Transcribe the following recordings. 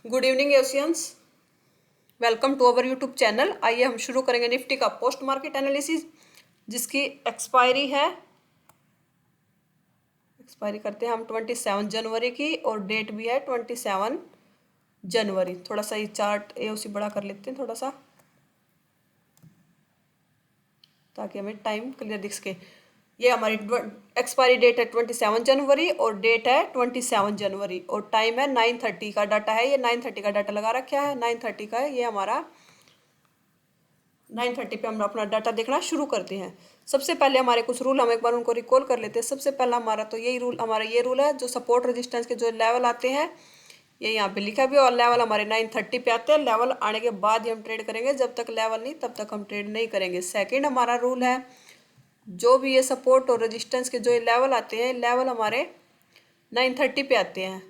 Good evening Asians, welcome to our YouTube channel. आइए हम शुरू करेंगे निफ्टी का पोस्ट मार्केट एनालिसिस, जिसकी एक्सपायरी करते हैं हम 27 जनवरी की और डेट भी है 27 जनवरी। थोड़ा सा ये चार्ट एओसी बड़ा कर लेते हैं थोड़ा सा, ताकि हमें टाइम क्लियर दिख सके। ये हमारी एक्सपायरी डेट है 27 जनवरी और डेट है 27 जनवरी और टाइम है 9:30 का डाटा है। ये 9:30 का डाटा लगा रखा है, 9:30 का है ये हमारा। 9:30 पे हम अपना डाटा देखना शुरू करते हैं। सबसे पहले हमारे कुछ रूल हम एक बार उनको रिकॉल कर लेते हैं। सबसे पहला हमारा तो यही रूल, हमारा ये रूल है, जो सपोर्ट रेजिस्टेंस के जो लेवल आते हैं ये यहाँ पे लिखा भी है और लेवल हमारे 9:30 पे आते हैं। लेवल आने के बाद ही हम ट्रेड करेंगे, जब तक लेवल नहीं तब तक हम ट्रेड नहीं करेंगे। सेकेंड हमारा रूल है, जो भी ये सपोर्ट और रेजिस्टेंस के जो लेवल आते हैं, लेवल हमारे 9:30 पे आते हैं।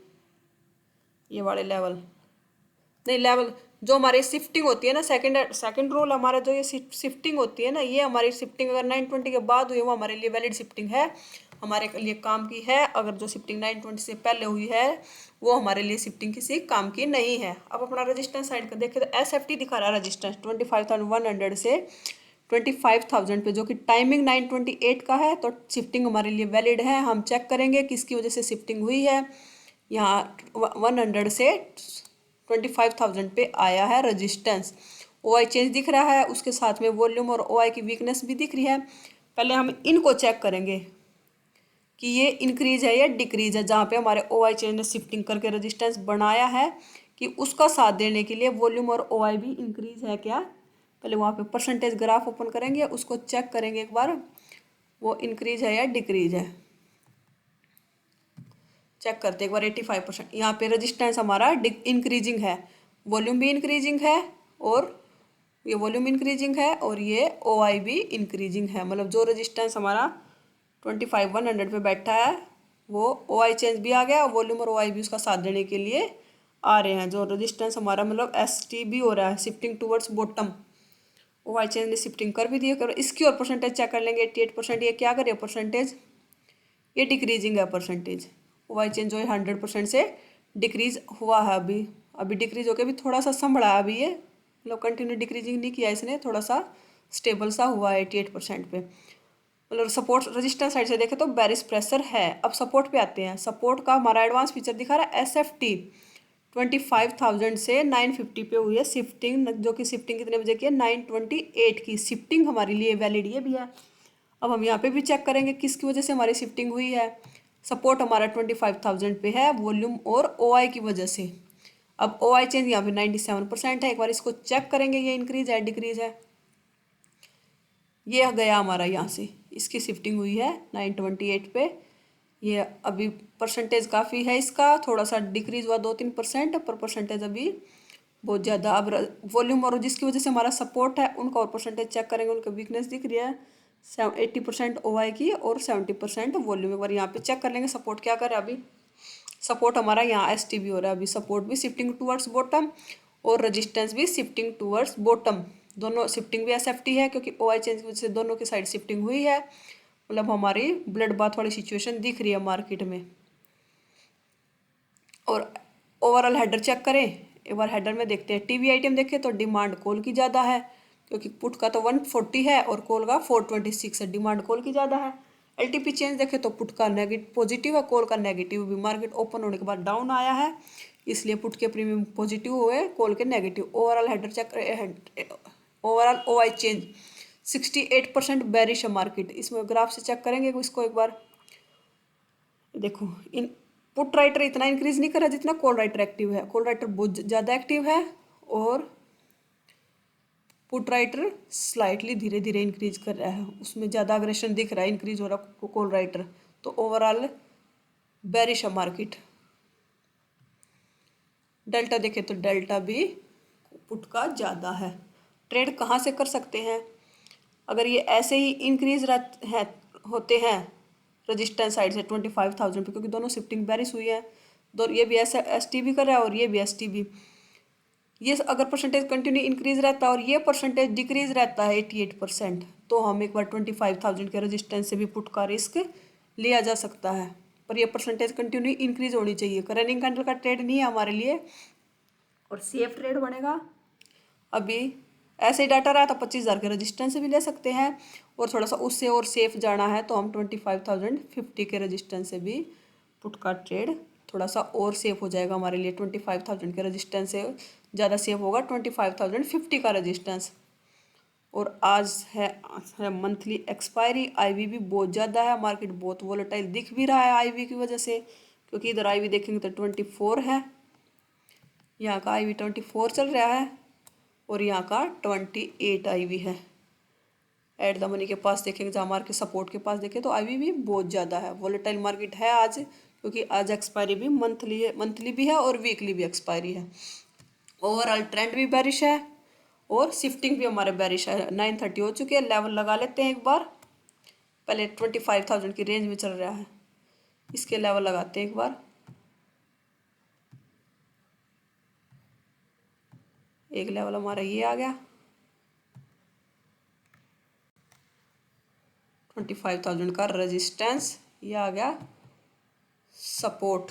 ये वाले लेवल नहीं, लेवल जो हमारी शिफ्टिंग होती है ना, सेकंड रूल हमारा जो ये शिफ्टिंग होती है ना, ये हमारी शिफ्टिंग अगर 9:20 के बाद हुई वो हमारे लिए वैलिड शिफ्टिंग है, हमारे लिए काम की है। अगर जो शिफ्टिंग 9:20 से पहले हुई है वो हमारे लिए शिफ्टिंग किसी काम की नहीं है। अब अपना रजिस्टेंस साइड का देखें तो SFT दिखा रहा है रजिस्टेंस 25,100 से 25,000 पे, जो कि टाइमिंग 9:28 का है, तो शिफ्टिंग हमारे लिए वैलिड है। हम चेक करेंगे किसकी वजह से शिफ्टिंग हुई है। यहाँ 100 से 25,000 पे आया है रजिस्टेंस। OI चेंज दिख रहा है, उसके साथ में वॉल्यूम और OI की वीकनेस भी दिख रही है। पहले हम इनको चेक करेंगे कि ये इंक्रीज है या डिक्रीज है। जहाँ पे हमारे OI चेंज ने शिफ्टिंग करके रजिस्टेंस बनाया है, कि उसका साथ देने के लिए वॉल्यूम और OI भी इंक्रीज है क्या। पहले वहाँ पे परसेंटेज ग्राफ ओपन करेंगे, उसको चेक करेंगे एक बार वो इंक्रीज है या डिक्रीज है। चेक करते एक बार 85%। यहाँ पे रजिस्टेंस हमारा इंक्रीजिंग है, वॉल्यूम भी इंक्रीजिंग है और ये वॉल्यूम इंक्रीजिंग है और ये OI भी इंक्रीजिंग है। मतलब जो रजिस्टेंस हमारा 25,100 पे बैठा है वो OI चेंज भी आ गया और वॉल्यूम और OI भी उसका साथ देने के लिए आ रहे हैं। जो रजिस्टेंस हमारा मतलब ST भी हो रहा है, shifting towards bottom. OI change ने शिफ्टिंग कर भी दी है। इसकी और परसेंटेज चेक कर लेंगे 88%। ये क्या करे परसेंटेज, ये डिक्रीजिंग है परसेंटेज। OI चेंज जो है 100% से डिक्रीज हुआ है। अभी अभी डिक्रीज होकर भी थोड़ा सा संभला है। अभी ये मतलब कंटिन्यू डिक्रीजिंग नहीं किया इसने, थोड़ा सा स्टेबल सा हुआ है 88% पे। मतलब सपोर्ट रजिस्टेंस साइड से देखें तो बेरिश प्रेशर है। अब सपोर्ट पे आते हैं। सपोर्ट का हमारा एडवांस फीचर दिखा रहा है SFT 25,000 से 950 पे हुई है शिफ्टिंग, जो कि शिफ्टिंग कितने बजे की है 9:28 की। शिफ्टिंग हमारे लिए वैलिड ये भी है। अब हम यहाँ पे भी चेक करेंगे किसकी वजह से हमारी शिफ्टिंग हुई है। सपोर्ट हमारा 25,000 पे है, वॉल्यूम और OI की वजह से। अब OI चेंज यहाँ पे 97% है। एक बार इसको चेक करेंगे ये इंक्रीज है डिक्रीज है। ये गया हमारा यहाँ से, इसकी शिफ्टिंग हुई है 9:28 पे। ये अभी परसेंटेज काफ़ी है इसका, थोड़ा सा डिक्रीज हुआ 2-3%, पर परसेंटेज अभी बहुत ज़्यादा। अब वॉल्यूम और जिसकी वजह से हमारा सपोर्ट है उनका और परसेंटेज चेक करेंगे, उनका वीकनेस दिख रही है 80% OI की और 70% वॉल्यूम। एक बार यहाँ पे चेक कर लेंगे सपोर्ट क्या कर रहा है। अभी सपोर्ट हमारा यहाँ ST भी हो रहा है, अभी सपोर्ट भी शिफ्टिंग टूवर्ड्स बॉटम और रजिस्टेंस भी शिफ्टिंग टूवर्ड्स बॉटम। दोनों शिफ्टिंग भी SFT है, क्योंकि OI चेंज की वजह से दोनों की साइड शिफ्टिंग हुई है। मतलब हमारी ब्लड बाथ वाली सिचुएशन दिख रही है मार्केट में। और ओवरऑल हेडर चेक करें एक बार, हेडर में देखते हैं। TV आइटम देखें तो डिमांड कॉल की ज़्यादा है, क्योंकि पुट का तो 140 है और कॉल का 426 है। डिमांड कॉल की ज़्यादा है। LTP चेंज देखें तो पुट का नेगेटिव पॉजिटिव है, कॉल का नेगेटिव भी। मार्केट ओपन होने के बाद डाउन आया है, इसलिए पुट के प्रीमियम पॉजिटिव हुए, कॉल के नेगेटिव। ओवरऑल हेडर चेक करें, ओवरऑल OI चेंज 68% बेरिश है मार्केट। इसमें ग्राफ से चेक करेंगे इसको एक बार। देखो इन पुट राइटर इतना इंक्रीज नहीं कर रहा जितना कॉल राइटर एक्टिव है। कॉल राइटर बहुत ज़्यादा एक्टिव है और पुट राइटर स्लाइटली धीरे धीरे इंक्रीज कर रहा है, उसमें ज़्यादा अग्रेशन दिख रहा है, इंक्रीज हो रहा कॉल राइटर। तो ओवरऑल बेरिश है मार्केट। डेल्टा देखें तो डेल्टा भी पुट का ज़्यादा है। ट्रेड कहाँ से कर सकते हैं, अगर ये ऐसे ही इंक्रीज होते हैं रजिस्टेंस साइड से 25,000 पे, क्योंकि दोनों शिफ्टिंग बेरिश हुई है। दो ये भी ऐसा ST भी कर रहा है और ये भी ST भी। ये अगर परसेंटेज कंटिन्यू इंक्रीज रहता है और ये परसेंटेज डिक्रीज रहता है 88%, तो हम एक बार 25,000 के रजिस्टेंस से भी पुट का रिस्क लिया जा सकता है। पर ये परसेंटेज कंटिन्यू इंक्रीज होनी चाहिए। रनिंग कैंडल का ट्रेड नहीं है हमारे लिए, और सेफ ट्रेड बनेगा। अभी ऐसे ही डाटा रहा तो 25,000 के रजिस्टेंस भी ले सकते हैं, और थोड़ा सा उससे और सेफ जाना है तो हम 25,050 के रजिस्टेंस से भी पुट का ट्रेड थोड़ा सा और सेफ हो जाएगा हमारे लिए। 25,000 के रजिस्टेंस से ज़्यादा सेफ होगा 25,050 का रजिस्टेंस। और आज है मंथली एक्सपायरी। आईवी भी बहुत ज़्यादा है, मार्केट बहुत वोलेटाइल दिख भी रहा है आईवी की वजह से, क्योंकि इधर आईवी देखेंगे तो 24 है, यहाँ का आईवी 24 चल रहा है, और यहाँ का 28 आईवी है। एट द मनी के पास देखेंगे, जहाँ मार्केट सपोर्ट के पास देखें तो आईवी भी बहुत ज़्यादा है। वोलेटाइल मार्केट है आज, क्योंकि आज एक्सपायरी भी मंथली भी है और वीकली भी एक्सपायरी है। ओवरऑल ट्रेंड भी बेरिश है और शिफ्टिंग भी हमारे बेरिश है। 9:30 हो चुके हैं, लेवल लगा लेते हैं एक बार। पहले 25,000 की रेंज में चल रहा है, इसके लेवल लगाते हैं एक बार। एक लेवल हमारा ये आ गया 25,000 का रेजिस्टेंस, ये आ गया सपोर्ट,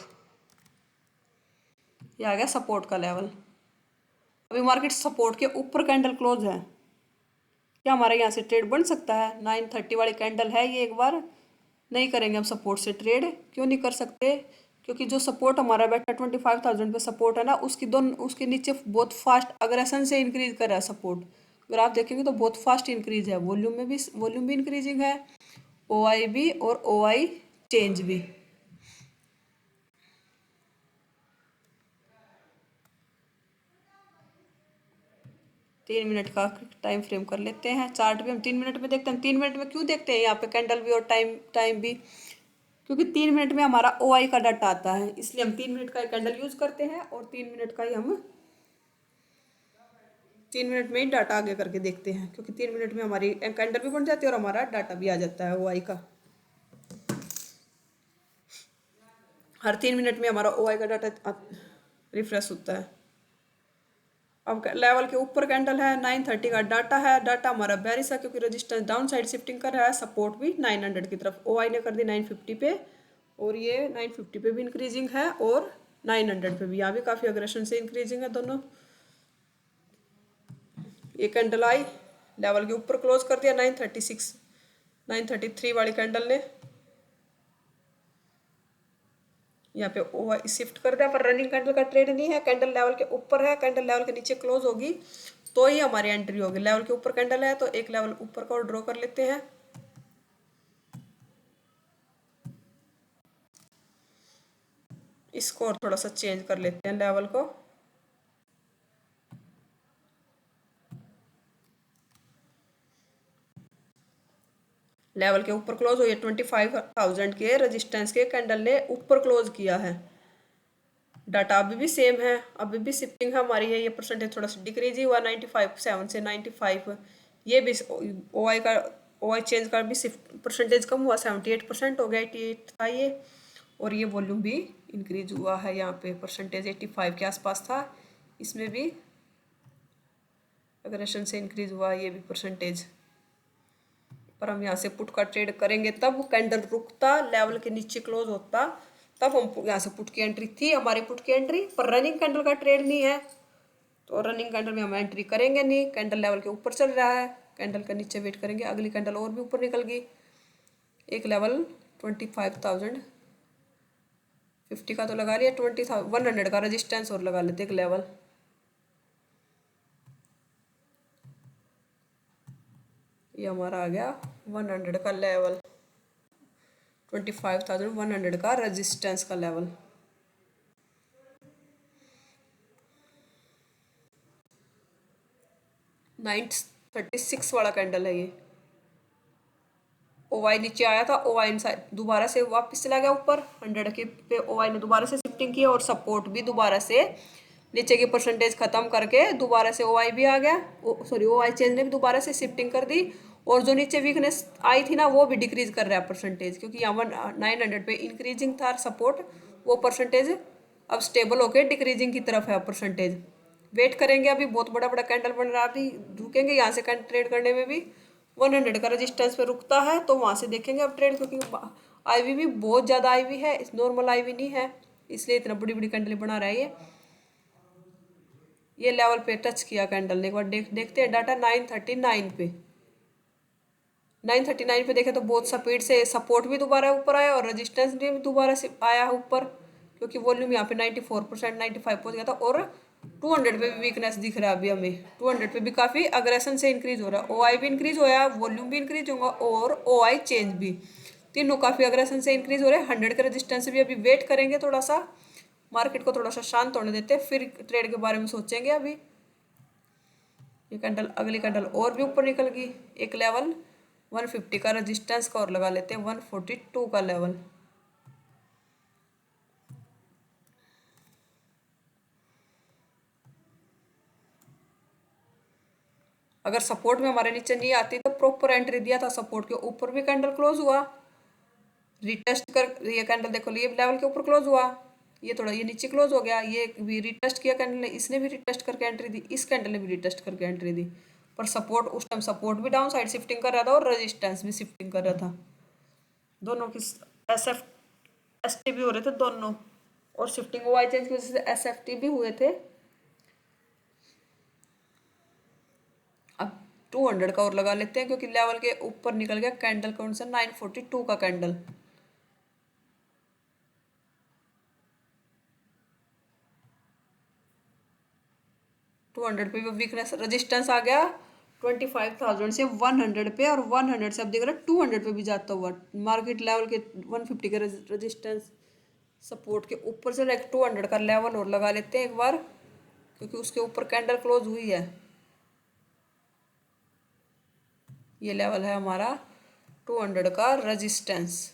ये आ गया सपोर्ट का लेवल। अभी मार्केट सपोर्ट के ऊपर कैंडल क्लोज है, क्या हमारे यहाँ से ट्रेड बन सकता है? 9:30 वाली कैंडल है ये, एक बार नहीं करेंगे हम सपोर्ट से ट्रेड। क्यों नहीं कर सकते? क्योंकि जो सपोर्ट हमारा बैठा 25,000 पे सपोर्ट है ना, उसके नीचे बहुत फास्ट अग्रेशन से इंक्रीज कर रहा है सपोर्ट। अगर आप देखेंगे तो बहुत फास्ट इंक्रीज है, वॉल्यूम भी इंक्रीजिंग है, ओआई भी और ओआई चेंज भी। तीन मिनट का टाइम फ्रेम कर लेते हैं। चार्ट भी हम 3 मिनट में देखते हैं। 3 मिनट में क्यों देखते हैं यहाँ पे कैंडल भी और टाइम भी? क्योंकि 3 मिनट में हमारा ओआई का डाटा आता है, इसलिए हम 3 मिनट का कैंडल यूज करते हैं, और 3 मिनट का ही हम 3 मिनट में ही डाटा आगे करके देखते हैं, क्योंकि 3 मिनट में हमारी कैंडल भी बन जाती है और हमारा डाटा भी आ जाता है ओआई का। हर 3 मिनट में हमारा ओआई का डाटा रिफ्रेश होता है। अब लेवल के ऊपर कैंडल है, 9:30 का डाटा है। डाटा हमारा बेरिश है, क्योंकि रजिस्टेंस डाउन साइड शिफ्टिंग कर रहा है। सपोर्ट भी 900 की तरफ, ओआई ने कर दी 950 पे, और ये 950 पे भी इंक्रीजिंग है और 900 पे भी, यहाँ भी काफ़ी अग्रेशन से इंक्रीजिंग है दोनों। ये कैंडल आई, लेवल के ऊपर क्लोज कर दिया 936 933 वाली कैंडल ने, यहाँ पे ओवर शिफ्ट कर दिया, पर रनिंग कैंडल का ट्रेड नहीं है। कैंडल लेवल के ऊपर है, कैंडल लेवल के नीचे क्लोज होगी तो ही हमारी एंट्री होगी। लेवल के ऊपर कैंडल है तो एक लेवल ऊपर का और ड्रॉ कर लेते हैं। इसको और थोड़ा सा चेंज कर लेते हैं लेवल को। लेवल के ऊपर क्लोज हो, ये 25,000 के रेजिस्टेंस के कैंडल ने ऊपर क्लोज किया है। डाटा अभी भी सेम है, अभी भी शिफ्टिंग हमारी है। ये परसेंटेज थोड़ा सा डिक्रीज ही हुआ 95.7 से 95। ये भी ओआई चेंज का भी परसेंटेज कम हुआ, 78% हो गया, 88 था ये। और ये वॉल्यूम भी इंक्रीज हुआ है, यहाँ पे परसेंटेज 85 के आसपास था, इसमें भी अग्रेशन से इंक्रीज हुआ ये भी परसेंटेज। पर हम यहाँ से पुट का ट्रेड करेंगे तब कैंडल रुकता, लेवल के नीचे क्लोज होता, तब हम यहाँ से पुट की एंट्री थी हमारी पुट की एंट्री। पर रनिंग कैंडल का ट्रेड नहीं है, तो रनिंग कैंडल में हम एंट्री करेंगे नहीं। कैंडल लेवल के ऊपर चल रहा है, कैंडल के नीचे वेट करेंगे, अगली कैंडल और भी ऊपर निकल गई। एक लेवल 25,050 का तो लगा लिया, 20,100 का रजिस्टेंस और लगा लेते एक लेवल। ये हमारा आ गया 100 का लेवल, 25,100 का रेजिस्टेंस का लेवल। नाइन 36 वाला कैंडल है ये। ओवाई नीचे आया था, ओवाई दोबारा से वापस चला गया ऊपर 100 के पे, ओवाई ने दोबारा से शिफ्टिंग की और सपोर्ट भी दोबारा से नीचे की परसेंटेज खत्म करके दोबारा से ओवाई भी आ गया। ओवाई चेंज ने भी दोबारा से शिफ्टिंग कर दी, और जो नीचे वीकनेस आई थी ना वो भी डिक्रीज कर रहा है परसेंटेज, क्योंकि यहाँ 900 पे इंक्रीजिंग था सपोर्ट, वो परसेंटेज अब स्टेबल होकर डिक्रीजिंग की तरफ है परसेंटेज। वेट करेंगे, अभी बहुत बड़ा बड़ा कैंडल बन रहा है, अभी रुकेंगे यहाँ से ट्रेड करने में भी। 100 का रजिस्टेंस पे रुकता है तो वहाँ से देखेंगे अब ट्रेड, क्योंकि आईवी भी बहुत ज़्यादा आईवी है, नॉर्मल आईवी नहीं है, इसलिए इतना बड़ी बड़ी कैंडल बना रहा है ये। ये लेवल पे टच किया कैंडल ने, एक बार देखते हैं डाटा 939 पे। 939 पे देखे तो बहुत स्पीड से सपोर्ट भी दोबारा ऊपर आया और रेजिस्टेंस भी दोबारा से आया ऊपर, क्योंकि वॉल्यूम यहाँ पे 94% 95 पहुंच गया था। और 200 पे भी वीकनेस दिख रहा है अभी हमें, 200 पे भी काफ़ी अग्रेशन से इंक्रीज हो रहा है। OI भी इंक्रीज होया, वॉल्यूम भी इंक्रीज होगा और OI चेंज भी, तीनों काफ़ी अग्रेशन से इंक्रीज हो रहे हैं। 100 के रेजिस्टेंस भी अभी वेट करेंगे, थोड़ा सा मार्केट को थोड़ा सा शांत होने देते हैं, फिर ट्रेड के बारे में सोचेंगे। अभी ये कैंडल, अगली कैंडल और भी ऊपर निकल गई। एक लेवल 150 का रेजिस्टेंस का और लगा लेते हैं, 142 का लेवल। अगर सपोर्ट में हमारे नीचे नहीं आती तो प्रॉपर एंट्री दिया था, सपोर्ट के ऊपर भी कैंडल क्लोज हुआ, रिटेस्ट कर ये कैंडल देखो ये लेवल के ऊपर क्लोज हुआ, ये थोड़ा ये नीचे क्लोज हो गया, ये भी रिटेस्ट किया कैंडल ने, इसने भी रिटेस्ट करके एंट्री दी, इस कैंडल ने भी रिटेस्ट करके एंट्री दी। पर सपोर्ट उस टाइम सपोर्ट भी डाउन साइड शिफ्टिंग कर रहा था और रेजिस्टेंस भी शिफ्टिंग कर रहा था, दोनों की SF ST भी हो रहे थे दोनों, और शिफ्टिंग वाई चेंज की वजह से SFT भी हुए थे। अब 200 का और लगा लेते हैं, क्योंकि लेवल के ऊपर निकल गया कैंडल कौन सा, 942 का कैंडल। टू हंड्रेड पे भी वीकनेस, रेजिस्टेंस आ गया 25,000 से 100 पे, और 100 से अब देख रहे 200 पे भी जाता हुआ मार्केट लेवल के 150 के रेजिस्टेंस सपोर्ट के ऊपर से लाइक 200 का लेवल और लगा लेते हैं एक बार, क्योंकि उसके ऊपर कैंडल क्लोज हुई है। ये लेवल है हमारा 200 का रेजिस्टेंस।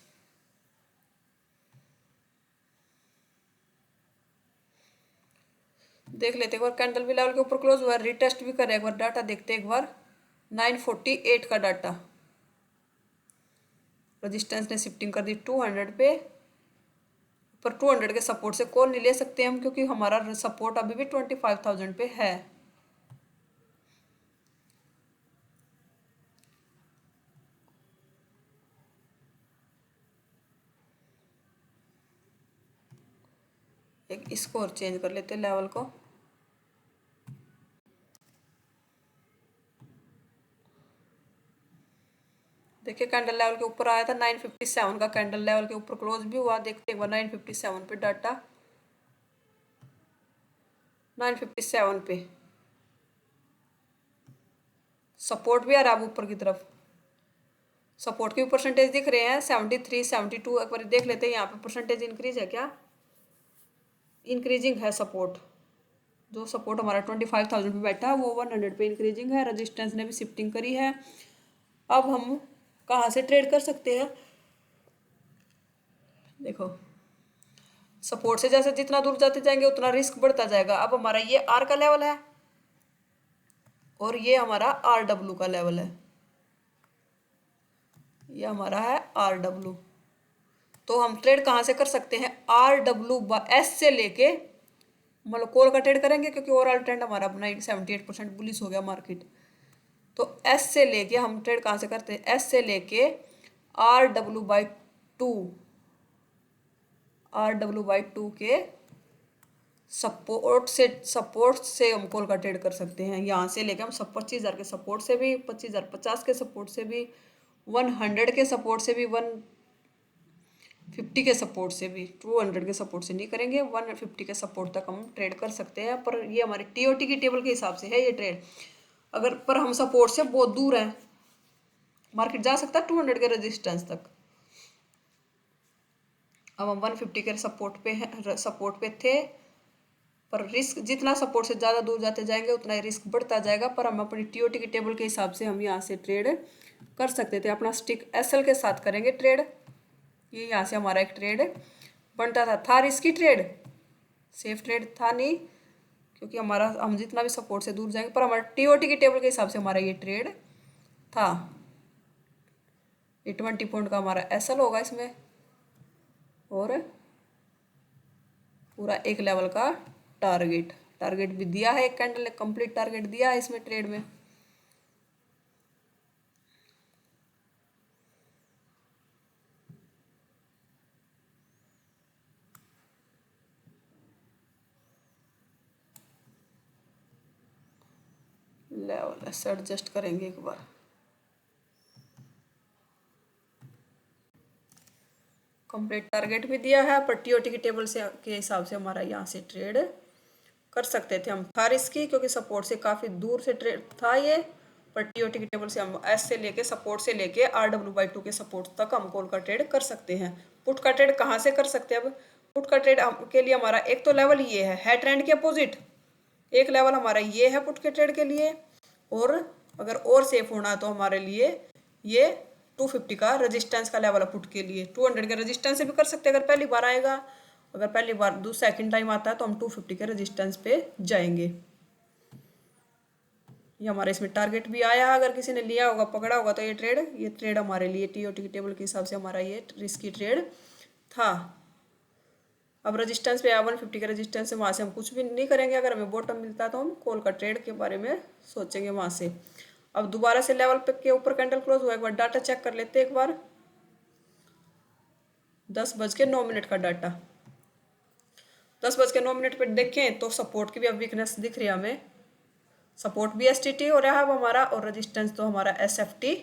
देख लेते एक बार, कैंडल भी लेवल के ऊपर क्लोज हुआ है, रिटेस्ट भी करे एक बार, डाटा देखते एक बार। 948 का डाटा, रेजिस्टेंस ने शिफ्टिंग कर दी 200 पे, पर 200 के सपोर्ट से कॉल नहीं ले सकते हम, क्योंकि हमारा सपोर्ट अभी भी 25,000 पे है। एक इसको और चेंज कर लेते हैं लेवल को। देखिए कैंडल लेवल के ऊपर आया था, 957 का कैंडल लेवल के ऊपर क्लोज भी हुआ, देखते एक बार 957 पे डाटा, 957 पे सपोर्ट भी आ रहा है ऊपर की तरफ, सपोर्ट के भी परसेंटेज दिख रहे हैं 73 72। एक बार देख लेते हैं यहाँ पे परसेंटेज इंक्रीज है क्या, इंक्रीजिंग है सपोर्ट, जो सपोर्ट हमारा 25,000 पे बैठा है वो 100 पे इंक्रीजिंग है, रेजिस्टेंस ने भी शिफ्टिंग करी है। अब हम कहाँ से ट्रेड कर सकते हैं, देखो सपोर्ट से जैसे जितना दूर जाते जाएंगे उतना रिस्क बढ़ता जाएगा। अब हमारा ये R का लेवल है और ये हमारा RW का लेवल है, ये हमारा है RW। तो हम ट्रेड कहाँ से कर सकते हैं, RWS से लेके, मतलब कॉल का ट्रेड करेंगे क्योंकि ओवरऑल ट्रेंड हमारा 78% बुलिश हो गया मार्केट, तो S से लेके हम ट्रेड कहाँ से करते हैं, S से लेके RW/2, RW/2 के सपोर्ट से हम कॉल का ट्रेड कर सकते हैं। यहाँ से लेके हम सब 25,000 के सपोर्ट से भी, 25,050 के सपोर्ट से भी, 100 के सपोर्ट से भी, 150 के सपोर्ट से भी, 200 के सपोर्ट से नहीं करेंगे, 150 के सपोर्ट तक हम ट्रेड कर सकते हैं। पर ये हमारे TOT की टेबल के हिसाब से है ये ट्रेड, अगर पर हम सपोर्ट से बहुत दूर हैं, मार्केट जा सकता है 200 के रेजिस्टेंस तक। अब हम 150 के सपोर्ट पे हैं, सपोर्ट पे थे, पर रिस्क जितना सपोर्ट से ज़्यादा दूर जाते जाएंगे उतना ही रिस्क बढ़ता जाएगा। पर हम अपनी TOT की टेबल के हिसाब से हम यहाँ से ट्रेड कर सकते थे, अपना स्टिक SL के साथ करेंगे ट्रेड। ये यहाँ से हमारा एक ट्रेड बनता था रिस्की ट्रेड, सेफ ट्रेड था नहीं, क्योंकि हमारा हम जितना भी सपोर्ट से दूर जाएंगे, पर हमारा TOT की टेबल के हिसाब से हमारा ये ट्रेड था। ये 20 पॉइंट का हमारा SL होगा इसमें, और पूरा एक लेवल का टारगेट भी दिया है, एक कैंडल ने कंप्लीट टारगेट दिया है इसमें ट्रेड में। लेवल ऐसे एडजस्ट करेंगे एक बार। कंप्लीट टारगेट भी दिया है, पर टीओटी की टेबल से के हिसाब से हमारा यहाँ से ट्रेड कर सकते थे हम। था रिस्की क्योंकि सपोर्ट से काफ़ी दूर से ट्रेड था ये, पर टीओटी की टेबल से हम एस से लेके सपोर्ट से लेके RW/2 के सपोर्ट तक हम कॉल का ट्रेड कर सकते हैं। पुट का ट्रेड कहाँ से कर सकते हैं? अब पुट का ट्रेड के लिए हमारा एक तो लेवल ये है ट्रेंड के अपोजिट, एक लेवल हमारा ये है पुट के ट्रेड के लिए, और अगर और सेफ होना है तो हमारे लिए ये 250 का रेजिस्टेंस का लेवल है पुट के लिए। 200 के रेजिस्टेंस से भी कर सकते हैं अगर पहली बार आएगा, अगर पहली बार सेकंड टाइम आता है तो हम 250 के रेजिस्टेंस पे जाएंगे। ये हमारे इसमें टारगेट भी आया, अगर किसी ने लिया होगा पकड़ा होगा तो ये ट्रेड हमारे लिए टीओटी की टेबल के हिसाब से हमारा ये रिस्की ट्रेड था। अब रेजिस्टेंस पे आया 150 के रेजिस्टेंस से, वहाँ से हम कुछ भी नहीं करेंगे। अगर हमें बॉटम मिलता है तो हम कॉल का ट्रेड के बारे में सोचेंगे वहाँ से। अब दोबारा से लेवल पे के ऊपर कैंडल क्लोज हुआ, एक बार डाटा चेक कर लेते हैं एक बार। 10:09 का डाटा, 10:09 पे देखें तो सपोर्ट की भी अब वीकनेस दिख रही है हमें। सपोर्ट भी STT हो रहा है अब हमारा, और रेजिस्टेंस तो हमारा SFT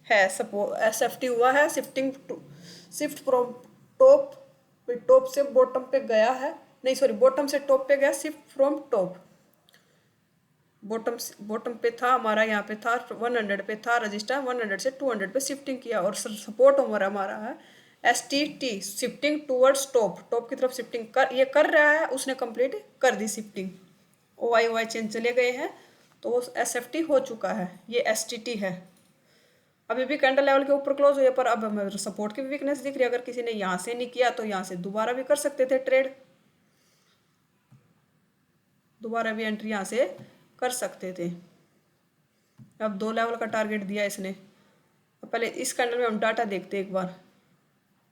है। सपोर्ट SFT हुआ है, शिफ्ट फ्रॉम टॉप, टॉप से बॉटम पे गया है, नहीं सॉरी बॉटम से टॉप पे गया, शिफ्ट फ्रॉम टॉप। बॉटम पे था हमारा, यहाँ पे था 100 पे था रजिस्टर, 100 से 200 पे शिफ्टिंग किया, और सपोर्ट हमारा है STT, shifting towards top, top की तरफ शिफ्टिंग ये कर रहा है, उसने कंप्लीट कर दी शिफ्टिंग। OI चेंज चले गए हैं तो वो SFT हो चुका है, ये STT है। अभी भी कैंडल लेवल के ऊपर क्लोज हुए, पर अब हमें सपोर्ट की वीकनेस दिख रही है। अगर किसी ने यहाँ से नहीं किया तो यहाँ से दोबारा भी कर सकते थे ट्रेड, दोबारा भी एंट्री यहाँ से कर सकते थे। अब 2 लेवल का टारगेट दिया इसने। अब पहले इस कैंडल में हम डाटा देखते एक बार।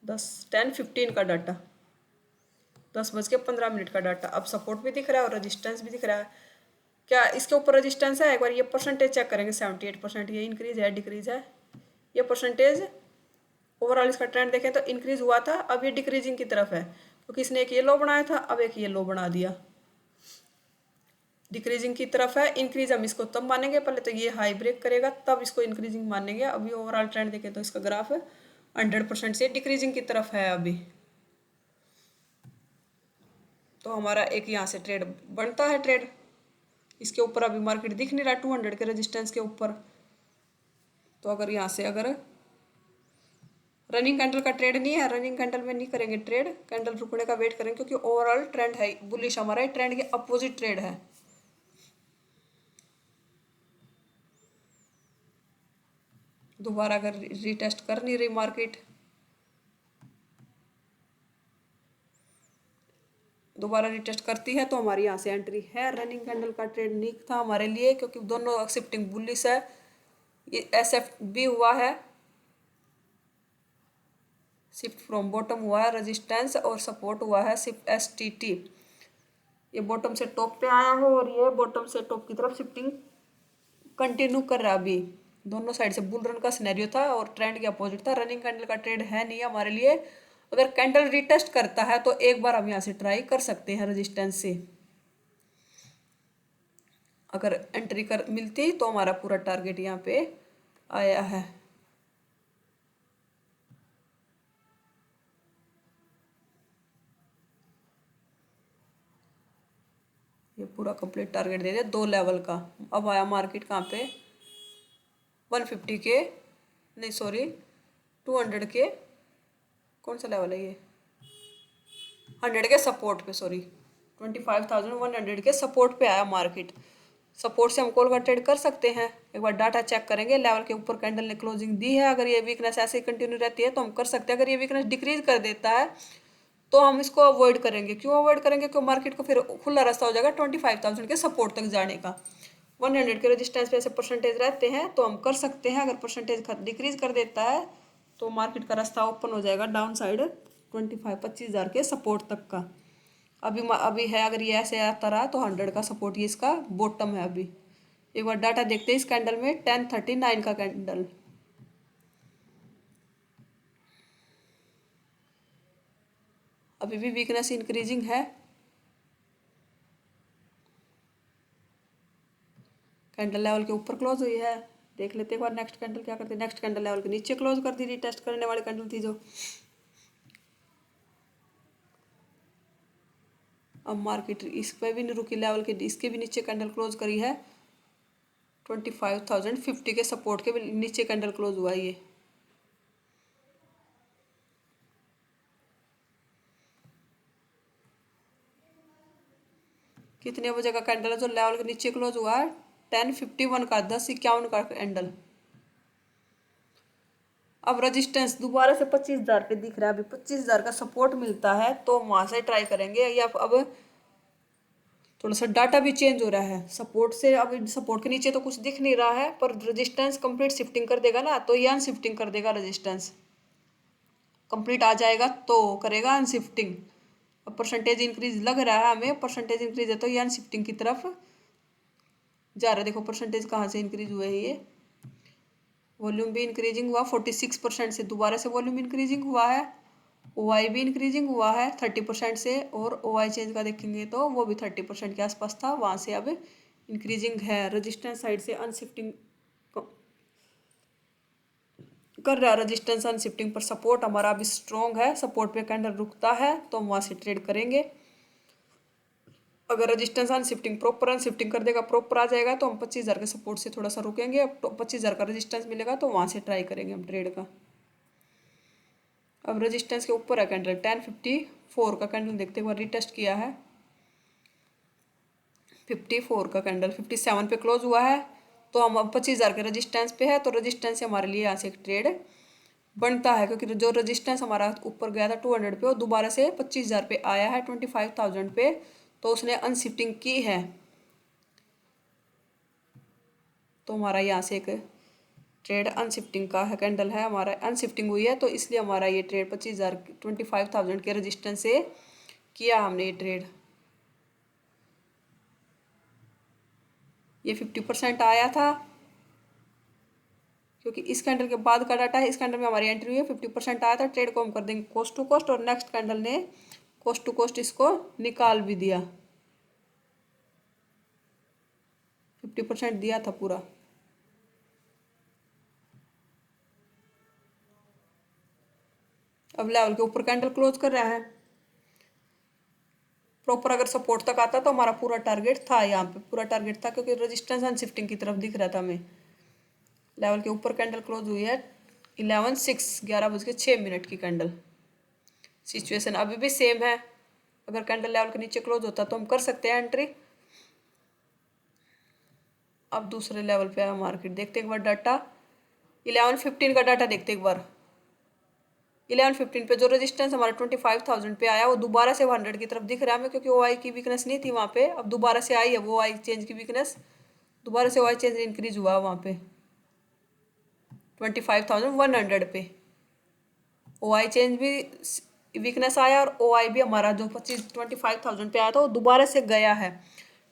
10:15 का डाटा, 10:15 का डाटा। अब सपोर्ट भी दिख रहा है और रजिस्टेंस भी दिख रहा है। क्या इसके ऊपर रजिस्टेंस है? एक बार ये परसेंटेज चेक करेंगे। 78%, ये इंक्रीज है डिक्रीज है? ये परसेंटेज ओवरऑल इसका ट्रेंड देखें तो इंक्रीज हुआ था, अब ये डिक्रीजिंग की तरफ है, क्योंकि इसने एक ये लो बनाया था, अब एक ये लो बना दिया, डिक्रीजिंग की तरफ है। इंक्रीज हम इसको तब मानेंगे, पहले तो ये हाई ब्रेक करेगा तब इसको इंक्रीजिंग मानेंगे। अभी ओवरऑल ट्रेंड देखें तो इसका ग्राफ 100% से डिक्रीजिंग की तरफ है अभी। तो हमारा एक यहाँ से ट्रेड बनता है ट्रेड, इसके ऊपर अभी मार्केट दिख नहीं रहा 200 के रेजिस्टेंस के ऊपर। तो अगर यहाँ से अगर रनिंग कैंडल का ट्रेड नहीं है, रनिंग कैंडल में नहीं करेंगे ट्रेड, कैंडल रुकने का वेट करेंगे, क्योंकि ओवरऑल ट्रेंड है बुलिश, हमारा ट्रेंड के अपोजिट ट्रेड है। दोबारा अगर रीटेस्ट कर नहीं रही मार्केट, दोबारा रीटेस्ट करती है तो हमारी यहाँ से एंट्री है। रनिंग कैंडल का ट्रेड नहीं था हमारे लिए, क्योंकि दोनों शिफ्टिंग बुलिश है। ये SFB हुआ है, शिफ्ट फ्रॉम बॉटम हुआ है रेजिस्टेंस, और सपोर्ट हुआ है शिफ्ट STT। ये बॉटम से टॉप पे आया है और ये बॉटम से टॉप की तरफ शिफ्टिंग कंटिन्यू कर रहा है। अभी दोनों साइड से बुल रन का सिनेरियो था और ट्रेंड के अपोजिट था। रनिंग कैंडल का ट्रेड है नहीं हमारे लिए। अगर कैंडल रिटेस्ट करता है तो एक बार हम यहाँ से ट्राई कर सकते हैं रेजिस्टेंस से, अगर एंट्री कर मिलती तो हमारा पूरा टारगेट यहाँ पे आया है। ये पूरा कंप्लीट टारगेट दे दिया 2 लेवल का। अब आया मार्केट कहाँ पे? 150 के, नहीं सॉरी 200 के, कौन सा लेवल है ये? 100 के सपोर्ट पे, सॉरी 25,100 के सपोर्ट पे आया मार्केट। सपोर्ट से हम कॉल का ट्रेड कर सकते हैं। एक बार डाटा चेक करेंगे, लेवल के ऊपर कैंडल ने क्लोजिंग दी है। अगर ये वीकनेस ऐसे ही कंटिन्यू रहती है तो हम कर सकते हैं। अगर ये वीकनेस डिक्रीज कर देता है तो हम इसको अवॉइड करेंगे। क्यों अवॉइड करेंगे? क्योंकि मार्केट को फिर खुला रास्ता हो जाएगा 25,000 के सपोर्ट तक जाने का। 100 के रेजिस्टेंस पे ऐसे परसेंटेज रहते हैं तो हम कर सकते हैं। अगर परसेंटेज डिक्रीज कर देता है तो मार्केट का रास्ता ओपन हो जाएगा डाउन साइड 25,000 के सपोर्ट तक का। अभी है, अगर ये ऐसे आता रहा तो 100 का सपोर्ट ये इसका बॉटम है। अभी एक बार डाटा देखते हैं इस कैंडल में। 10:39 का कैंडल, अभी भी वीकनेस इंक्रीजिंग है। कैंडल लेवल के ऊपर क्लोज हुई है। देख लेते एक बार नेक्स्ट कैंडल क्या करती है। नेक्स्ट कैंडल लेवल के नीचे क्लोज कर दी, रीटेस्ट करने वाली कैंडल थी जो। अब मार्केट इस पे भी नहीं रुकी, लेवल के इसके भी नीचे कैंडल क्लोज करी है। 25,050 के सपोर्ट के भी नीचे कैंडल क्लोज हुआ है ये। कितने बजे का कैंडल है जो लेवल के नीचे क्लोज हुआ है? 10:51 का, 10:51 का कैंडल। अब रेजिस्टेंस दोबारा से 25,000 पे दिख रहा है। अभी 25,000 का सपोर्ट मिलता है तो वहां से ट्राई करेंगे। या अब थोड़ा सा डाटा भी चेंज हो रहा है सपोर्ट से। अब सपोर्ट के नीचे तो कुछ दिख नहीं रहा है, पर रेजिस्टेंस कंप्लीट शिफ्टिंग कर देगा ना, तो ये अनशिफ्टिंग कर देगा। रेजिस्टेंस कंप्लीट आ जाएगा तो करेगा अनशिफ्टिंग। अब परसेंटेज इंक्रीज लग रहा है हमें, परसेंटेज इंक्रीज है तो ये अनशिफ्टिंग की तरफ जा रहा है। देखो परसेंटेज कहाँ से इंक्रीज हुए हैं ये। वॉल्यूम भी इंक्रीजिंग हुआ 46% से, दोबारा से वॉल्यूम इंक्रीजिंग हुआ है। OI भी इंक्रीजिंग हुआ है 30% से, और OI चेंज का देखेंगे तो वो भी 30% के आसपास था, वहाँ से अब इंक्रीजिंग है। रजिस्टेंस साइड से अनशिफ्टिंग कर रहा है। रजिस्टेंस अनशिफ्टिंग पर सपोर्ट हमारा अभी स्ट्रॉन्ग है। सपोर्ट पे कैंडल रुकता है तो हम वहाँ से ट्रेड करेंगे। अगर रजिस्टेंस अनशिफ्टिंग प्रॉपर अनशिफ्टिंग कर देगा, प्रॉपर आ जाएगा, तो हम 25,000 के सपोर्ट से थोड़ा सा रुकेंगे। अब तो 25,000 का रजिस्टेंस मिलेगा तो वहाँ से ट्राई करेंगे हम ट्रेड का। अब रजिस्टेंस के ऊपर है कैंडल 10:54 का कैंडल, देखते एक बार रिटेस्ट किया है। 54 का कैंडल 57 पे क्लोज हुआ है, तो हम अब 25,000 के रजिस्टेंस पे है, तो रजिस्टेंस से हमारे लिए यहाँ से एक ट्रेड बनता है। क्योंकि जो रजिस्टेंस हमारा ऊपर गया था 200 पे, वो दोबारा से 25,000 पे आया है 25,000 पे, तो उसने अनशिफ्टिंग की है। तो हमारा यहाँ से एक ट्रेड अनशिफ्टिंग का है, कैंडल है हमारा, अनशिफ्टिंग हुई है, तो इसलिए हमारा ये ट्रेड 25,000 25,000 के रजिस्टेंस से किया हमने ये ट्रेड। ये 50% आया था, क्योंकि इस कैंडल के बाद का डाटा है। इस कैंडल में हमारी एंट्री हुई है, 50% आया था। ट्रेड को हम कर देंगे कॉस्ट टू कॉस्ट, और नेक्स्ट कैंडल ने कॉस्ट टू कॉस्ट इसको निकाल भी दिया, 50% दिया था पूरा। अब लेवल के ऊपर कैंडल क्लोज कर रहा है। प्रॉपर अगर सपोर्ट तक आता तो हमारा पूरा टारगेट था, यहाँ पे पूरा टारगेट था, क्योंकि रेजिस्टेंस एंड शिफ्टिंग की तरफ दिख रहा था हमें। लेवल के ऊपर कैंडल क्लोज हुई है 11:06, 11:06 की कैंडल। सिचुएशन अभी भी सेम है। अगर कैंडल लेवल के नीचे क्लोज होता तो हम कर सकते हैं एंट्री। अब दूसरे लेवल पे है मार्केट, देखते एक बार डाटा। 11:15 का डाटा देखते एक बार। 11:15 पे जो रेजिस्टेंस हमारा 25,000 पे आया, वो दोबारा से 100 की तरफ दिख रहा है हमें, क्योंकि OI की वीकनेस नहीं थी वहाँ पे। अब दोबारा से आई है वो OI चेंज की वीकनेस, दोबारा से OI चेंज इंक्रीज हुआ वहाँ पे 25,100 पे। OI चेंज भी वीकनेस आया, और OI भी हमारा जो 25,000 पे आया था वो दोबारा से गया है।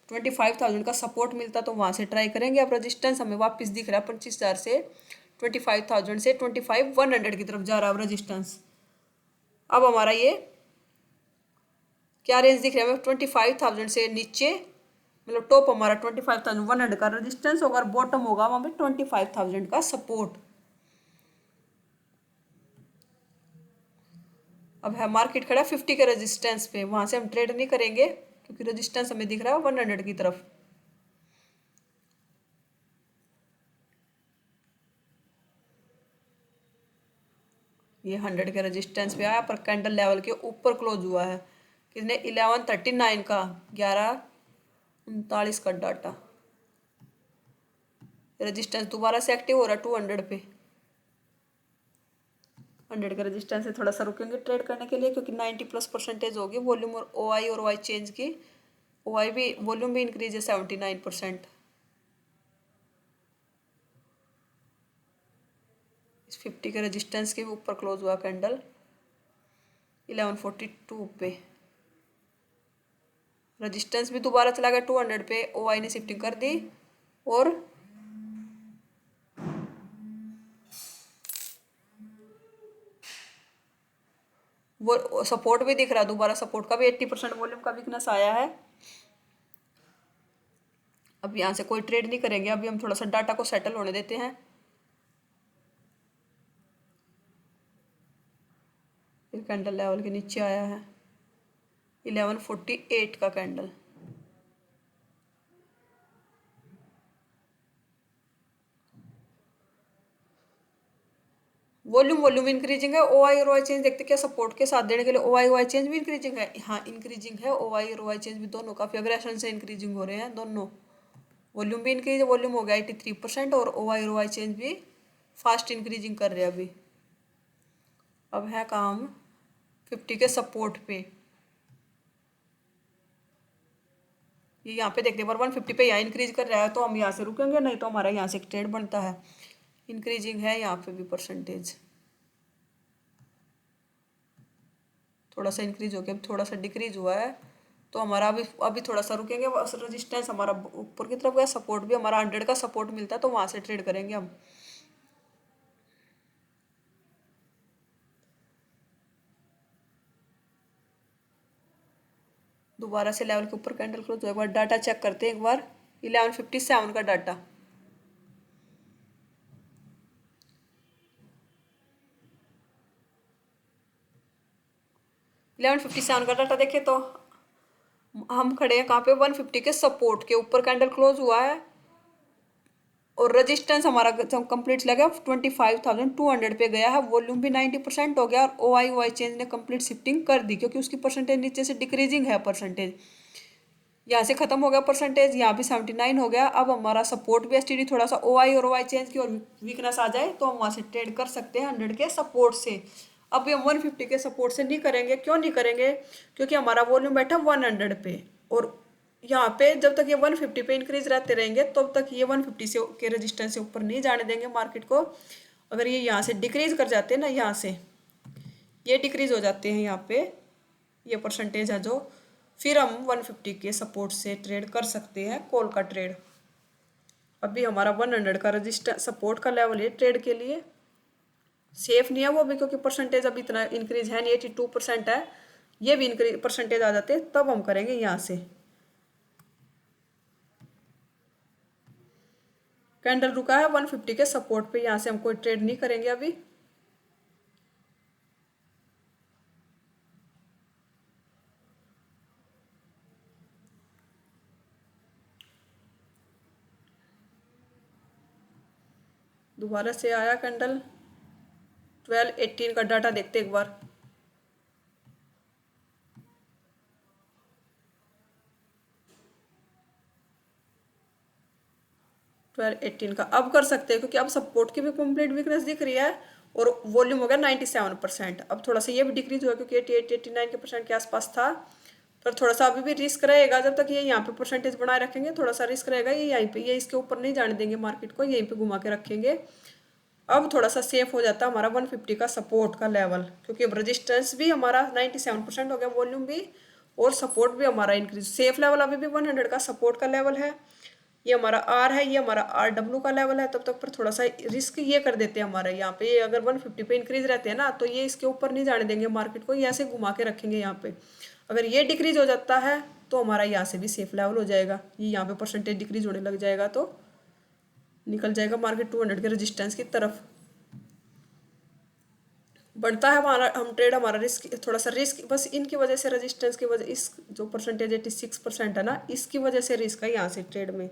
25,000 का सपोर्ट मिलता तो वहाँ से ट्राई करेंगे। अब रजिस्टेंस हमें वापस दिख रहा है 25,000 से, 25,000 से 25,100 की तरफ जा रहा है रजिस्टेंस। अब हमारा ये क्या रेंज दिख रहा है हमें? 25,000 से नीचे, मतलब टॉप हमारा 25,100 का रजिस्टेंस होगा, और बॉटम होगा वहाँ पे 25,000 का सपोर्ट। अब है मार्केट खड़ा 50 के रेजिस्टेंस पे, वहां से हम ट्रेड नहीं करेंगे, क्योंकि रेजिस्टेंस हमें दिख रहा है 100 की तरफ। ये 100 के रेजिस्टेंस पे आया, पर कैंडल लेवल के ऊपर क्लोज हुआ है। कितने? 11:39 का, 11:39 का डाटा। रेजिस्टेंस दोबारा से एक्टिव हो रहा है 200 पे। 100 के रेजिस्टेंस से थोड़ा सा रुकेंगे ट्रेड करने के लिए, क्योंकि 90+ % होगी वॉल्यूम और OI चेंज की। OI भी, वॉल्यूम भी इंक्रीज है 79%। 50 के रेजिस्टेंस के भी ऊपर क्लोज हुआ कैंडल 11:42 पे। रेजिस्टेंस भी दोबारा चला गया 200 पे, OI ने शिफ्टिंग कर दी, और वो सपोर्ट भी दिख रहा है दोबारा। सपोर्ट का भी 80% वॉल्यूम का वीकनेस आया है। अब यहाँ से कोई ट्रेड नहीं करेंगे, अभी हम थोड़ा सा डाटा को सेटल होने देते हैं। फिर कैंडल लेवल के नीचे आया है 1148 का कैंडल। वॉल्यूम इंक्रीजिंग है। ओआई और ओआई चेंज देखते क्या सपोर्ट के साथ देने के लिए ओआई ओआई चेंज भी इंक्रीजिंग है। हाँ इंक्रीजिंग है, ओआई और ओआई चेंज भी दोनों काफी अग्रेशन से इंक्रीजिंग हो रहे हैं दोनों। वॉल्यूम भी इंक्रीज, वॉल्यूम हो गया 83% और ओआई और ओआई चेंज भी फास्ट इंक्रीजिंग कर रहे हैं अभी। अब है काम 50 के सपोर्ट पे। ये यहाँ पे देखते हैं पर 150 पे यहाँ इंक्रीज कर रहा है तो हम यहाँ से रुकेंगे, नहीं तो हमारा यहाँ से एक ट्रेड बनता है। इंक्रीजिंग है यहाँ पे भी परसेंटेज, थोड़ा सा इंक्रीज हो गया, थोड़ा सा डिक्रीज हुआ है तो हमारा अभी अभी थोड़ा सा रुकेंगे। रेजिस्टेंस हमारा ऊपर की तरफ गया, सपोर्ट भी हमारा 100 का सपोर्ट मिलता है तो वहाँ से ट्रेड करेंगे हम। दोबारा से लेवल के ऊपर कैंडल क्लोज, एक बार डाटा चेक करते हैं एक बार। 1157 का डाटा, 1157 का डाटा देखे तो हम खड़े हैं कहाँ पे, 150 के सपोर्ट के ऊपर कैंडल क्लोज हुआ है और रेजिस्टेंस हमारा जब कंप्लीट लगा 25,200 पे गया है। वॉल्यूम भी 90% हो गया और ओआई ओआई चेंज ने कंप्लीट शिफ्टिंग कर दी क्योंकि उसकी परसेंटेज नीचे से डिक्रीजिंग है परसेंटेज। यहाँ से खत्म हो गया परसेंटेज, यहाँ भी 79 हो गया। अब हमारा सपोर्ट भी एसटीडी थोड़ा सा ओआई और ओआई चेंज की और वीकनेस आ जाए तो हम वहाँ से ट्रेड कर सकते हैं 100 के सपोर्ट से। अभी हम 150 के सपोर्ट से नहीं करेंगे, क्यों नहीं करेंगे, क्योंकि हमारा वॉल्यूम बैठा 100 पे और यहाँ पे जब तक ये 150 पे इंक्रीज रहते रहेंगे तब तक ये 150 से के रेजिस्टेंस से ऊपर नहीं जाने देंगे मार्केट को। अगर ये यहाँ से डिक्रीज कर जाते हैं ना, यहाँ से ये डिक्रीज हो जाते हैं यहाँ पे, ये परसेंटेज है जो, फिर हम 150 के सपोर्ट से ट्रेड कर सकते हैं कॉल का ट्रेड। अभी हमारा 100 का रजिस्टर सपोर्ट का लेवल है ट्रेड के लिए, सेफ नहीं है वो भी क्योंकि परसेंटेज अभी इतना इंक्रीज है नहीं, 82% है। ये भी इंक्रीज परसेंटेज आ जाते हैं तब हम करेंगे यहाँ से। कैंडल रुका है 150 के सपोर्ट पे, यहाँ से हम कोई ट्रेड नहीं करेंगे अभी। दोबारा से आया कैंडल 1218 का डाटा देखते एक बार। 1218 का अब कर सकते हैं क्योंकि अब सपोर्ट की भी कंप्लीट वीकनेस दिख रही है और वॉल्यूम हो गया 97%। अब थोड़ा सा ये भी डिक्रीज हुआ क्योंकि 88-89 के परसेंट के आसपास था, पर थोड़ा सा अभी भी रिस्क रहेगा जब तक ये यहाँ पे परसेंटेज बनाए रखेंगे, थोड़ा सा रिस्क रहेगा। ये यहीं पे, ये इसके ऊपर नहीं जाने देंगे मार्केट को, यहीं पे घुमा के रखेंगे। अब थोड़ा सा सेफ हो जाता है हमारा 150 का सपोर्ट का लेवल क्योंकि अब रजिस्टेंस भी हमारा 97% हो गया, वॉल्यूम भी और सपोर्ट भी हमारा इंक्रीज। सेफ लेवल अभी भी 100 का सपोर्ट का लेवल है, ये हमारा आर है, ये हमारा आर डब्ल्यू का लेवल है। तब तक पर थोड़ा सा रिस्क ये कर देते हैं हमारे यहाँ पे, ये अगर 150 पे इंक्रीज रहते हैं ना तो ये इसके ऊपर नहीं जाने देंगे मार्केट को, ये ऐसे घुमा के रखेंगे यहाँ पे। अगर ये डिक्रीज हो जाता है तो हमारा यहाँ से भी सेफ लेवल हो जाएगा, ये यहाँ पे परसेंटेज डिक्रीज होने लग जाएगा तो निकल जाएगा मार्केट 200 के रेजिस्टेंस की तरफ। बढ़ता है हमारा हम ट्रेड, हमारा रिस्क थोड़ा सा रिस्क बस इनकी वजह से, रेजिस्टेंस की वजह, इस जो परसेंटेज 86% है ना इसकी वजह से रिस्क है यहाँ से ट्रेड में।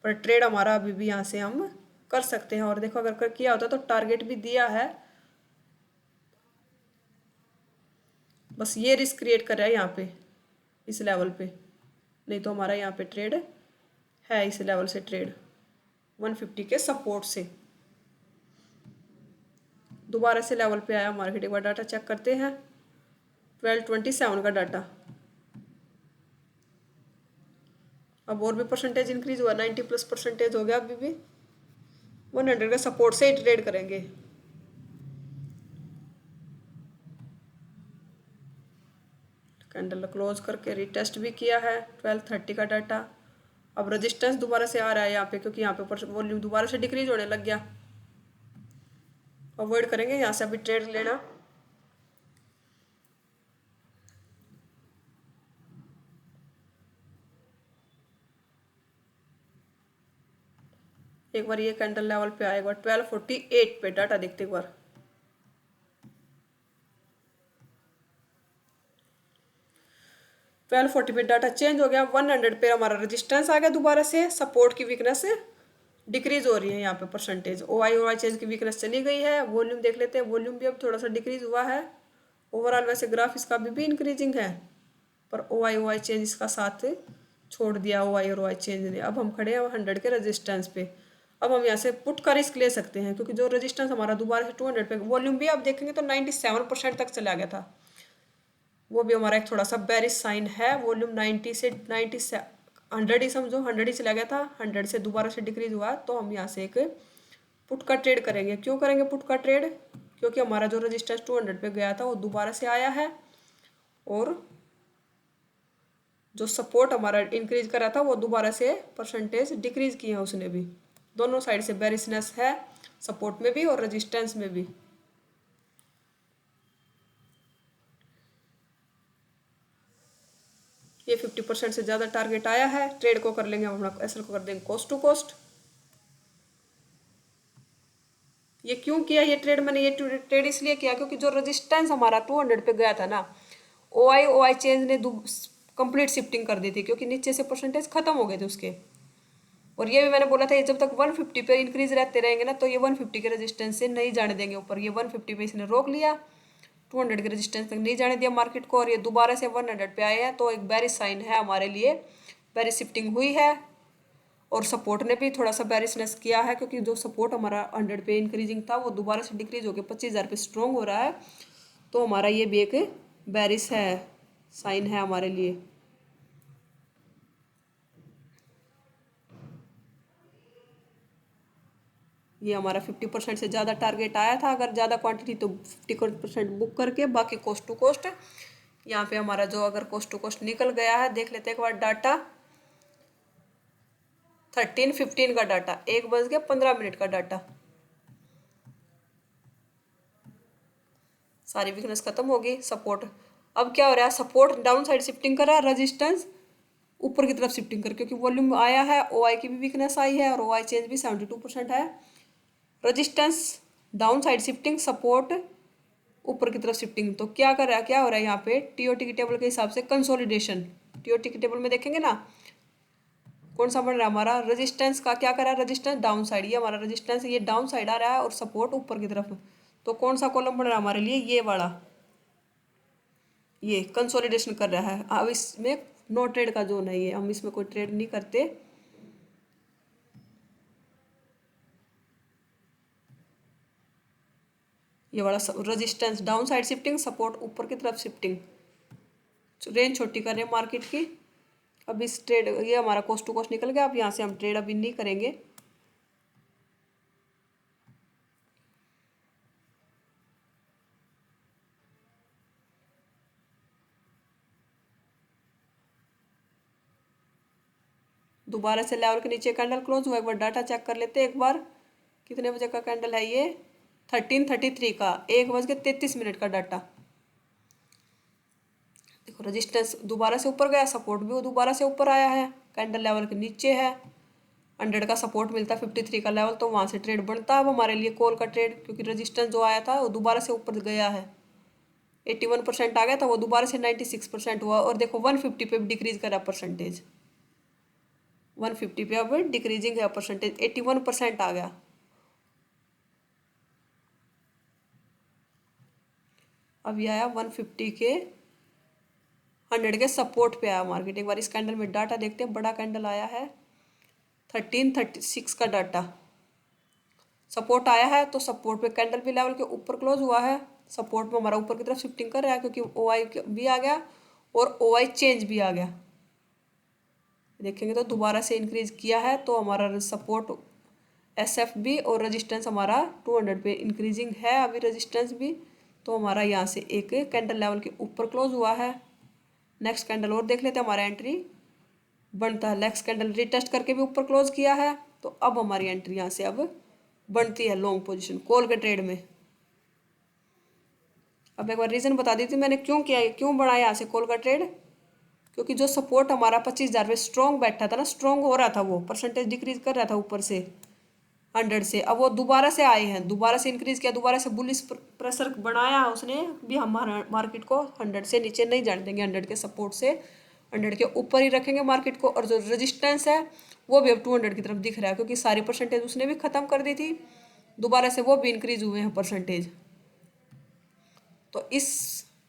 पर ट्रेड हमारा अभी भी यहाँ से हम कर सकते हैं। और देखो अगर किया होता तो टारगेट भी दिया है, बस ये रिस्क क्रिएट कर रहा है यहाँ पे इस लेवल पे, नहीं तो हमारा यहाँ पे ट्रेड है इस लेवल से ट्रेड 150 के सपोर्ट से। दोबारा से लेवल पे आया मार्केट, एक बार डाटा चेक करते हैं 1227 का डाटा। अब और भी परसेंटेज इंक्रीज हुआ, 90+ परसेंटेज हो गया। अभी भी 100 का सपोर्ट से ही ट्रेड करेंगे। कैंडल क्लोज करके रिटेस्ट भी किया है 1230 का डाटा। अब रेजिस्टेंस दोबारा से आ रहा है यहाँ पे क्योंकि यहाँ पे वॉल्यूम दोबारा से डिक्रीज होने लग गया। अवॉइड करेंगे यहाँ से अभी ट्रेड लेना। एक बार ये कैंडल लेवल पे आया, एक बार 1248 पे डाटा देखते एक बार। ट्वेल्व फोर्टी पे डाटा चेंज हो गया, 100 पे हमारा रेजिस्टेंस आ गया, दोबारा से सपोर्ट की वीकनेस डिक्रीज हो रही है यहाँ पे परसेंटेज। ओ आई चेंज की वीकनेस चली गई है। वॉल्यूम देख लेते हैं, वॉल्यूम भी अब थोड़ा सा डिक्रीज हुआ है। ओवरऑल वैसे ग्राफ इसका भी इंक्रीजिंग है, पर ओ आई चेंज इसका साथ छोड़ दिया ओ आई चेंज ने। अब हम खड़े हैं 100 के रेजिस्टेंस पे। अब हम यहाँ से पुट का रिस्क ले सकते हैं, क्योंकि जो रेजिस्टेंस हमारा दोबारा से 200 पे, वॉल्यूम भी आप देखेंगे तो 97% तक चला गया था। वो भी हमारा एक थोड़ा सा बेरिश साइन है। वॉल्यूम 90 से 100 ही समझो, 100 ही चला गया था, 100 से दोबारा से डिक्रीज हुआ। तो हम यहाँ से एक पुट का ट्रेड करेंगे। क्यों करेंगे पुट का ट्रेड? क्योंकि हमारा जो रजिस्टेंस 200 पे गया था वो दोबारा से आया है, और जो सपोर्ट हमारा इंक्रीज कर रहा था वो दोबारा से परसेंटेज डिक्रीज किए हैं उसने भी। दोनों साइड से बेरिशनेस है, सपोर्ट में भी और रजिस्टेंस में भी। ये 50% से ज़्यादा टारगेट आया है। ट्रेड को कर लेंगे हम, अपना एसएल को कर देंगे कॉस्ट टू कॉस्ट। ये क्यों किया ये ट्रेड? मैंने ये ट्रेड इसलिए किया क्योंकि जो रेजिस्टेंस हमारा 200 पे गया था ना, ओ आई चेंज ने कंप्लीट शिफ्टिंग कर दी थी, क्योंकि नीचे से परसेंटेज खत्म हो गए थे उसके। और ये भी मैंने बोला था, ये जब तक 150 पे इंक्रीज रहते रहेंगे ना, तो ये 150 के रेजिस्टेंस से नहीं जाने देंगे ऊपर। ये 150 पे इसने रोक लिया, 200 के रेजिस्टेंस तक नहीं जाने दिया मार्केट को, और ये दोबारा से 100 पे आए हैं। तो एक बेरिश साइन है हमारे लिए, बेरिश शिफ्टिंग हुई है। और सपोर्ट ने भी थोड़ा सा बेरिशनेस किया है, क्योंकि जो सपोर्ट हमारा 100 पे इंक्रीजिंग था वो दोबारा से डिक्रीज होकर 25,000 पे स्ट्रॉन्ग हो रहा है। तो हमारा ये भी एक बेरिश है, साइन है हमारे लिए। ये हमारा 50% से ज़्यादा टारगेट आया था। अगर ज़्यादा क्वांटिटी तो 50% बुक करके, बाकी कॉस्ट टू कॉस्ट। यहाँ पे हमारा जो अगर कॉस्ट टू कॉस्ट निकल गया है, देख लेते हैं एक बार डाटा। 13:15 का डाटा, 1:15 का डाटा। सारी वीकनेस खत्म होगी। सपोर्ट अब क्या हो रहा है, सपोर्ट डाउन साइड शिफ्टिंग कर रहा है, रेजिस्टेंस ऊपर की तरफ शिफ्टिंग कर, क्योंकि वॉल्यूम आया है। ओ आई की भी वीकनेस आई है, और ओ आई चेंज भी 72% है। Resistance down side shifting, support ऊपर की तरफ शिफ्टिंग। तो क्या कर रहा है, क्या हो रहा है यहाँ पे, टीओटी की टेबल के हिसाब से कंसोलिडेशन। टीओटी की टेबल में देखेंगे ना, कौन सा बन रहा है हमारा, रेजिस्टेंस का क्या कर रहा है, रेजिस्टेंस डाउन साइड। ये हमारा रेजिस्टेंस ये डाउन साइड आ रहा है, और सपोर्ट ऊपर की तरफ। तो कौन सा कॉलम बन रहा है हमारे लिए, ये वाला। ये कंसोलिडेशन कर रहा है। अब इसमें नो ट्रेड का जोन है, ये हम इसमें कोई ट्रेड नहीं करते। ये वाला resistance down side shifting, support ऊपर की तरफ शिफ्टिंग, रेंज छोटी कर रहे हैं मार्केट की। अब इस ट्रेड, ये हमारा कॉस्ट टू कॉस्ट निकल गया। अब यहाँ से हम ट्रेड अभी नहीं करेंगे। दोबारा से लेवल के नीचे कैंडल क्लोज हुआ, एक बार डाटा चेक कर लेते हैं एक बार। कितने बजे का कैंडल है ये, 13:33 का, 1:33 का डाटा। देखो रेजिस्टेंस दोबारा से ऊपर गया, सपोर्ट भी वो दोबारा से ऊपर आया है, कैंडल लेवल के नीचे है। 100 का सपोर्ट मिलता है, 53 का लेवल, तो वहाँ से ट्रेड बनता। अब हमारे लिए कॉल का ट्रेड, क्योंकि रेजिस्टेंस जो आया था वो दोबारा से ऊपर गया है। 81% आ गया था, वो दोबारा से 96% हुआ। और देखो 150 पे भी डिक्रीज करा परसेंटेज, 150 पे अब डिक्रीजिंग है परसेंटेज, 81% आ गया। अब ये आया 150 के 100 के सपोर्ट पे आया मार्केट। एक बार इस कैंडल में डाटा देखते हैं, बड़ा कैंडल आया है, 13:36 का डाटा। सपोर्ट आया है, तो सपोर्ट पे कैंडल भी लेवल के ऊपर क्लोज हुआ है। सपोर्ट में हमारा ऊपर की तरफ शिफ्टिंग कर रहा है, क्योंकि ओ आई भी आ गया और ओ आई चेंज भी आ गया। देखेंगे तो दोबारा से इंक्रीज किया है। तो हमारा सपोर्ट एस एफ भी और रेजिस्टेंस हमारा 200 पे इंक्रीजिंग है अभी रेजिस्टेंस भी। तो हमारा यहाँ से एक कैंडल लेवल के ऊपर क्लोज हुआ है। नेक्स्ट कैंडल और देख लेते हैं, हमारा एंट्री बनता है। नेक्स्ट कैंडल रिटेस्ट करके भी ऊपर क्लोज किया है, तो अब हमारी एंट्री यहाँ से अब बनती है लॉन्ग पोजीशन कॉल के ट्रेड में। अब एक बार रीज़न बता दी थी मैंने क्यों किया, क्यों बनाया यहाँ से कॉल का ट्रेड। क्योंकि जो सपोर्ट हमारा 25,000 पे स्ट्रॉन्ग बैठा था ना, स्ट्रॉन्ग हो रहा था, वो परसेंटेज डिक्रीज कर रहा था ऊपर से। 100 से। अब वो दोबारा से आए हैं, दोबारा से इंक्रीज किया, दोबारा से बुलिश प्रेशर बनाया उसने भी, हमारा मार्केट को 100 से नीचे नहीं जाने देंगे, 100 के सपोर्ट से 100 के ऊपर ही रखेंगे मार्केट को। और जो रेजिस्टेंस है वो भी अब 200 की तरफ दिख रहा है, क्योंकि सारी परसेंटेज उसने भी खत्म कर दी थी, दोबारा से वो भी इंक्रीज हुए हैं परसेंटेज। तो इस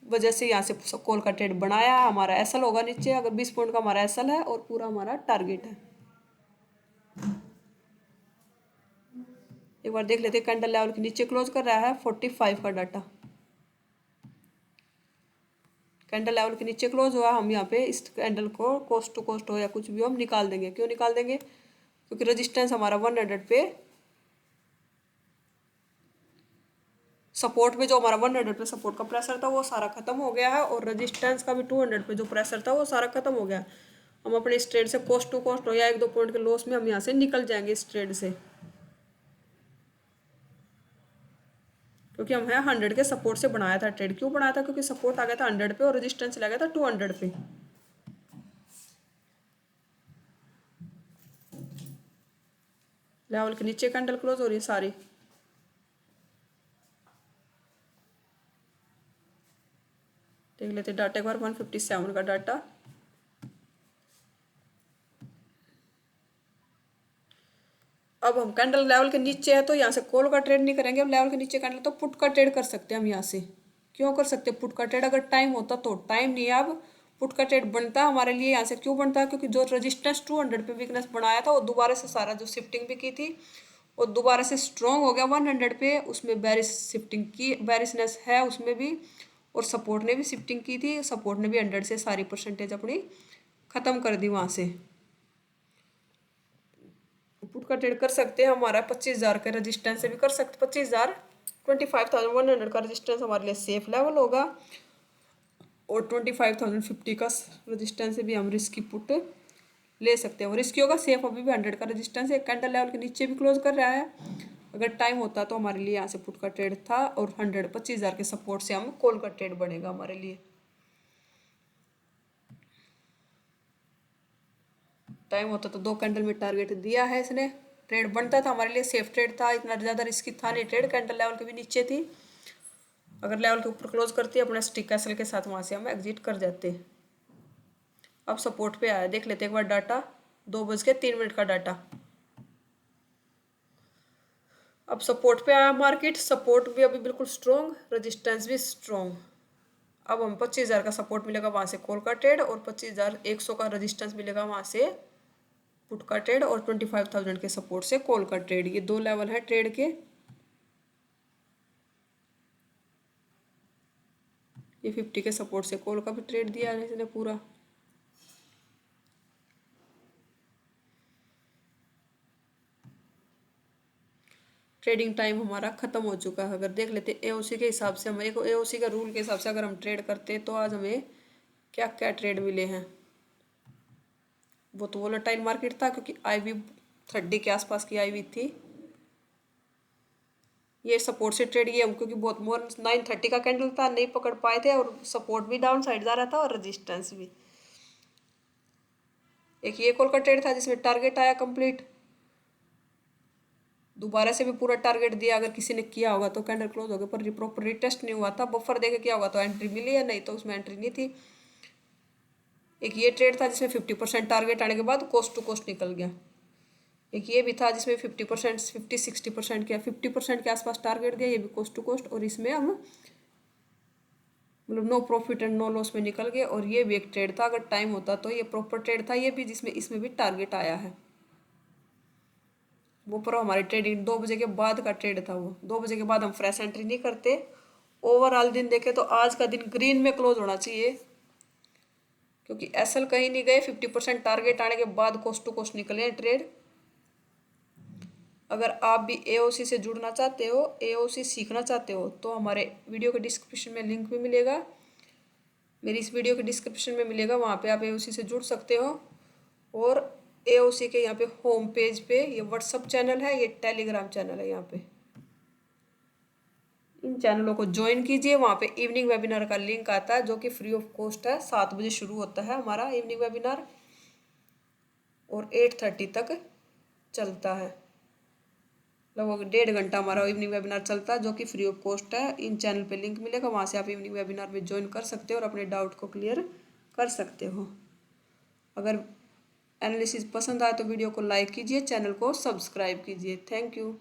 वजह से यहाँ से कॉल का ट्रेड बनाया। हमारा एसएल होगा नीचे, अगर 20 पॉइंट का हमारा एसएल है और पूरा हमारा टारगेट है। एक बार देख लेते हैं, कैंडल लेवल के नीचे क्लोज कर रहा है 45 का डाटा, कैंडल लेवल के नीचे क्लोज हुआ। हम यहाँ पे इस कैंडल को कोस्ट टू कोस्ट हो या कुछ भी हम निकाल देंगे। क्यों निकाल देंगे? क्योंकि रेजिस्टेंस हमारा 100 पे, सपोर्ट पे जो हमारा 100 पे सपोर्ट का प्रेशर था वो सारा खत्म हो गया है, और रेजिस्टेंस का भी 200 पे जो प्रेशर था वो सारा खत्म हो गया। हम अपने इस ट्रेड से कोस्ट टू कोस्ट हो या 1-2 पॉइंट के लॉस में हम यहाँ से निकल जाएंगे इस ट्रेड से, क्योंकि हम है 100 के सपोर्ट से बनाया था ट्रेड। क्यों बनाया था? क्योंकि सपोर्ट आ गया था 100 पे और रेजिस्टेंस लगा गया था 200 पे। लेवल के नीचे कैंडल क्लोज हो रही है सारी। देख लेते डाटा एक बार, 157 का डाटा। अब हम कैंडल लेवल के नीचे है तो यहाँ से कॉल का ट्रेड नहीं करेंगे, अब लेवल के नीचे कैंडल तो पुट का ट्रेड कर सकते हैं हम यहाँ से। क्यों कर सकते हैं पुट का ट्रेड? अगर टाइम होता तो, टाइम नहीं है। अब पुट का ट्रेड बनता है हमारे लिए यहाँ से। क्यों बनता है? क्योंकि जो रेजिस्टेंस 200 पे वीकनेस बनाया था वो दोबारा से सारा जो शिफ्टिंग भी की थी वो दोबारा से स्ट्रॉन्ग हो गया 100 पे। उसमें बैरिश शिफ्टिंग की, बैरिशनेस है उसमें भी, और सपोर्ट ने भी शिफ्टिंग की थी, सपोर्ट ने भी 100 से सारी परसेंटेज अपनी ख़त्म कर दी वहाँ से। पुट का ट्रेड कर सकते हैं, हमारा 25,000 का रेजिस्टेंस से भी कर सकते, 25,000 25,100 का रेजिस्टेंस हमारे लिए सेफ लेवल होगा, और 25,050 का रेजिस्टेंस से भी हम रिस्की पुट ले सकते हैं। और रिस्की होगा, सेफ अभी भी 100 का रेजिस्टेंस है, कैंडल लेवल के नीचे भी क्लोज कर रहा है। अगर टाइम होता तो हमारे लिए यहाँ से पुट का ट्रेड था, और 25,000 के सपोर्ट से हम कॉल का ट्रेड बनेगा हमारे लिए। टाइम होता तो 2 कैंडल में टारगेट दिया है इसने, ट्रेड बनता था हमारे लिए, सेफ ट्रेड था, इतना ज़्यादा रिस्की था नहीं ट्रेड। कैंडल लेवल के भी नीचे थी, अगर लेवल के ऊपर क्लोज करती है अपने स्टिक कैसल के साथ वहाँ से हम एग्जिट कर जाते। अब सपोर्ट पे आया, देख लेते एक बार डाटा, 2:03 का डाटा। अब सपोर्ट पे आया मार्केट, सपोर्ट भी अभी बिल्कुल स्ट्रॉन्ग, रेजिस्टेंस भी स्ट्रॉन्ग। अब हम 25,000 का सपोर्ट मिलेगा वहाँ से कॉल का ट्रेड, और 25,100 का रेजिस्टेंस मिलेगा वहाँ से पुट का ट्रेड, और 25,000 के सपोर्ट से कॉल का ट्रेड। ये 2 लेवल है ट्रेड के। ये 50 के सपोर्ट से कॉल का भी ट्रेड दिया है इसने पूरा। ट्रेडिंग टाइम हमारा खत्म हो चुका है। अगर देख लेते एओसी के हिसाब से, हम एक एओसी का रूल के हिसाब से अगर हम ट्रेड करते तो आज हमें क्या क्या ट्रेड मिले हैं। वो तो वोलेटाइल मार्केट था, क्योंकि आईवी 30 के आसपास की आईवी थी। ये सपोर्ट से ट्रेड किया हम, क्योंकि बहुत मोर 930 का कैंडल था, नहीं पकड़ पाए थे, और सपोर्ट भी डाउन साइड जा रहा था और रेजिस्टेंस भी। एक ये कॉल का ट्रेड था जिसमें टारगेट आया कंप्लीट, दोबारा से भी पूरा टारगेट दिया। अगर किसी ने किया होगा तो कैंडल क्लोज हो गया, पर प्रॉपर रिटेस्ट नहीं हुआ था, बफर देके किया होगा तो एंट्री मिली है, नहीं तो उसमें एंट्री नहीं थी। एक ये ट्रेड था जिसमें 50% टारगेट आने के बाद कोस्ट टू कोस्ट निकल गया। एक ये भी था जिसमें 50%, 50-60% क्या 50% के आसपास टारगेट दिया, ये भी कोस्ट टू कोस्ट, और इसमें हम मतलब no profit and no loss में निकल गए। और ये भी एक ट्रेड था, अगर टाइम होता तो ये प्रॉपर ट्रेड था ये भी, जिसमें इसमें भी टारगेट आया है। वो पर हमारी ट्रेडिंग 2 बजे के बाद का ट्रेड था, वो 2 बजे के बाद हम फ्रेश एंट्री नहीं करते। ओवरऑल दिन देखे तो आज का दिन ग्रीन में क्लोज होना चाहिए, क्योंकि एसएल कहीं नहीं गए, 50% टारगेट आने के बाद कोस्ट टू कोस्ट निकले हैं ट्रेड। अगर आप भी एओसी से जुड़ना चाहते हो, एओसी सीखना चाहते हो, तो हमारे वीडियो के डिस्क्रिप्शन में लिंक भी मिलेगा, मेरी इस वीडियो के डिस्क्रिप्शन में मिलेगा, वहाँ पे आप एओसी से जुड़ सकते हो। और एओसी के यहाँ पे होम पेज पे ये व्हाट्सअप चैनल है, ये टेलीग्राम चैनल है, यहाँ पे इन चैनलों को ज्वाइन कीजिए। वहाँ पे इवनिंग वेबिनार का लिंक आता है जो कि फ्री ऑफ कॉस्ट है, 7 बजे शुरू होता है हमारा इवनिंग वेबिनार, और 8:30 तक चलता है। लगभग 1.5 घंटा हमारा इवनिंग वेबिनार चलता है, जो कि फ्री ऑफ कॉस्ट है। इन चैनल पे लिंक मिलेगा, वहाँ से आप इवनिंग वेबिनार में ज्वाइन कर सकते हो और अपने डाउट को क्लियर कर सकते हो। अगर एनालिसिस पसंद आए तो वीडियो को लाइक कीजिए, चैनल को सब्सक्राइब कीजिए। Thank you.